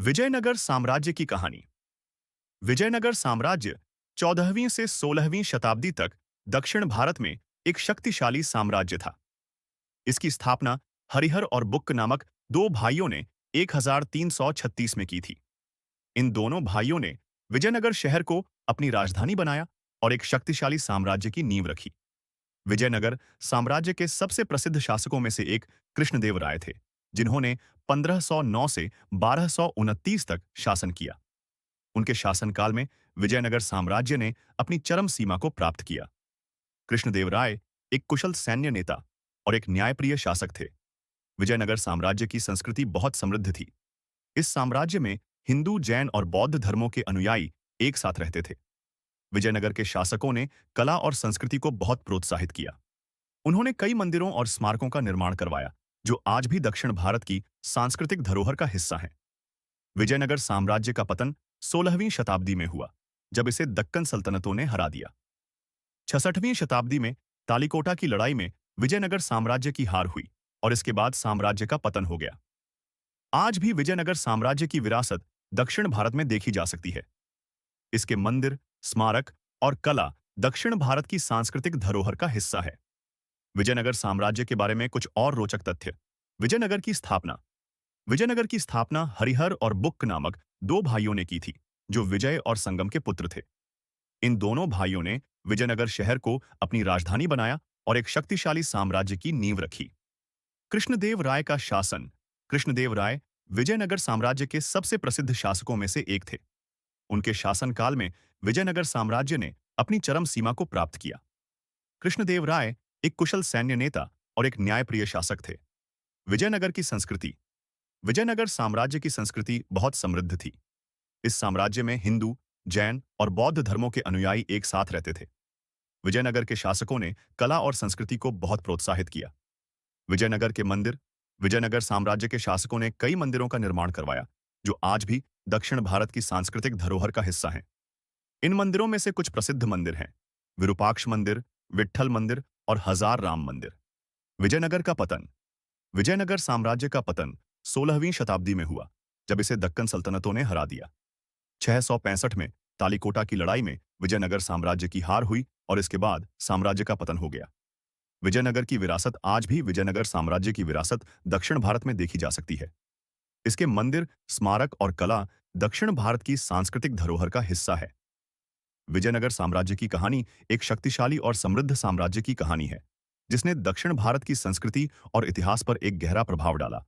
विजयनगर साम्राज्य की कहानी। विजयनगर साम्राज्य 14वीं से 16वीं शताब्दी तक दक्षिण भारत में एक शक्तिशाली साम्राज्य था। इसकी स्थापना हरिहर और बुक्क नामक दो भाइयों ने 1336 में की थी। इन दोनों भाइयों ने विजयनगर शहर को अपनी राजधानी बनाया और एक शक्तिशाली साम्राज्य की नींव रखी। विजयनगर साम्राज्य के सबसे प्रसिद्ध शासकों में से एक कृष्णदेव राय थे, जिन्होंने 1509 से 1229 तक शासन किया। उनके शासनकाल में विजयनगर साम्राज्य ने अपनी चरम सीमा को प्राप्त किया। कृष्णदेव राय एक कुशल सैन्य नेता और एक न्यायप्रिय शासक थे। विजयनगर साम्राज्य की संस्कृति बहुत समृद्ध थी। इस साम्राज्य में हिंदू, जैन और बौद्ध धर्मों के अनुयायी एक साथ रहते थे। विजयनगर के शासकों ने कला और संस्कृति को बहुत प्रोत्साहित किया। उन्होंने कई मंदिरों और स्मारकों का निर्माण करवाया, जो आज भी दक्षिण भारत की सांस्कृतिक धरोहर का हिस्सा हैं। विजयनगर साम्राज्य का पतन 16वीं शताब्दी में हुआ, जब इसे दक्कन सल्तनतों ने हरा दिया। 66वीं शताब्दी में तालिकोटा की लड़ाई में विजयनगर साम्राज्य की हार हुई और इसके बाद साम्राज्य का पतन हो गया। आज भी विजयनगर साम्राज्य की विरासत दक्षिण भारत में देखी जा सकती है। इसके मंदिर, स्मारक और कला दक्षिण भारत की सांस्कृतिक धरोहर का हिस्सा है। विजयनगर साम्राज्य के बारे में कुछ और रोचक तथ्य। विजयनगर की स्थापना। विजयनगर की स्थापना हरिहर और बुक्क नामक दो भाइयों ने की थी, जो विजय और संगम के पुत्र थे। इन दोनों भाइयों ने विजयनगर शहर को अपनी राजधानी बनाया और एक शक्तिशाली साम्राज्य की नींव रखी। कृष्णदेव राय का शासन। कृष्णदेव राय विजयनगर साम्राज्य के सबसे प्रसिद्ध शासकों में से एक थे। उनके शासनकाल में विजयनगर साम्राज्य ने अपनी चरम सीमा को प्राप्त किया। कृष्णदेव राय एक कुशल सैन्य नेता और एक न्यायप्रिय शासक थे। विजयनगर की संस्कृति। विजयनगर साम्राज्य की संस्कृति बहुत समृद्ध थी। इस साम्राज्य में हिंदू, जैन और बौद्ध धर्मों के अनुयायी एक साथ रहते थे। विजयनगर के शासकों ने कला और संस्कृति को बहुत प्रोत्साहित किया। विजयनगर के मंदिर। विजयनगर साम्राज्य के शासकों ने कई मंदिरों का निर्माण करवाया, जो आज भी दक्षिण भारत की सांस्कृतिक धरोहर का हिस्सा हैं। इन मंदिरों में से कुछ प्रसिद्ध मंदिर हैं: विरूपाक्ष मंदिर, विट्ठल मंदिर और हजार राम मंदिर। विजयनगर का पतन। विजयनगर साम्राज्य का पतन 16वीं शताब्दी में हुआ, जब इसे दक्कन सल्तनतों ने हरा दिया। 665 में तालिकोटा की लड़ाई में विजयनगर साम्राज्य की हार हुई और इसके बाद साम्राज्य का पतन हो गया। विजयनगर की विरासत। आज भी विजयनगर साम्राज्य की विरासत दक्षिण भारत में देखी जा सकती है। इसके मंदिर, स्मारक और कला दक्षिण भारत की सांस्कृतिक धरोहर का हिस्सा है। विजयनगर साम्राज्य की कहानी एक शक्तिशाली और समृद्ध साम्राज्य की कहानी है, जिसने दक्षिण भारत की संस्कृति और इतिहास पर एक गहरा प्रभाव डाला।